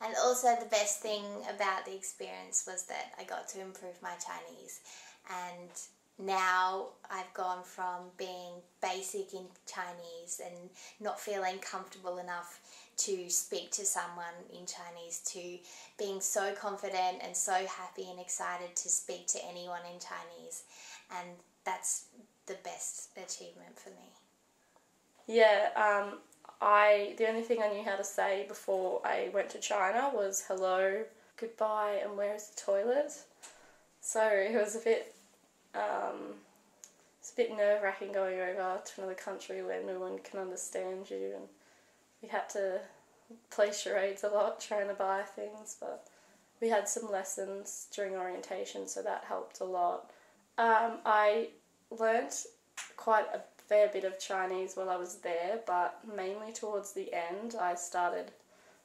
And also the best thing about the experience was that I got to improve my Chinese, and now I've gone from being basic in Chinese and not feeling comfortable enough to speak to someone in Chinese to being so confident and so happy and excited to speak to anyone in Chinese, and that's the best achievement for me. Yeah, the only thing I knew how to say before I went to China was hello, goodbye, and where is the toilet? So it was a bit nerve-wracking going over to another country where no one can understand you, and we had to play charades a lot trying to buy things, but we had some lessons during orientation, so that helped a lot. I learnt quite a fair bit of Chinese while I was there, but mainly towards the end I started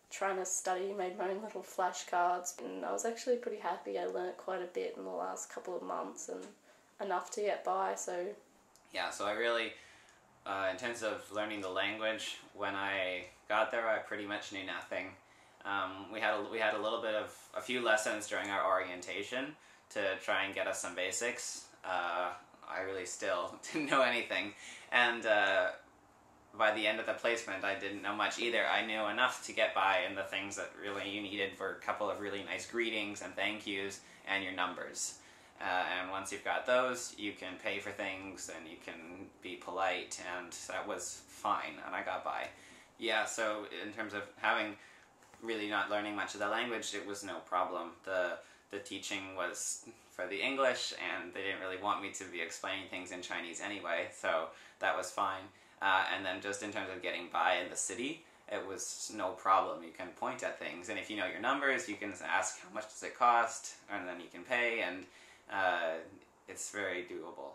trying to study, made my own little flashcards, and I was actually pretty happy. I learnt quite a bit in the last couple of months and enough to get by, so... Yeah, so I really, in terms of learning the language, when I got there I pretty much knew nothing. We had a few lessons during our orientation to try and get us some basics. I really still didn't know anything, and by the end of the placement I didn't know much either. I knew enough to get by, and the things that really you needed were a couple of really nice greetings and thank yous and your numbers. And once you've got those, you can pay for things and you can be polite, and that was fine, and I got by. Yeah, so in terms of really not learning much of the language, it was no problem. The teaching was for the English, and they didn't really want me to be explaining things in Chinese anyway, so that was fine. And then just in terms of getting by in the city, it was no problem. You can point at things, and if you know your numbers, you can ask how much does it cost, and then you can pay, and it's very doable.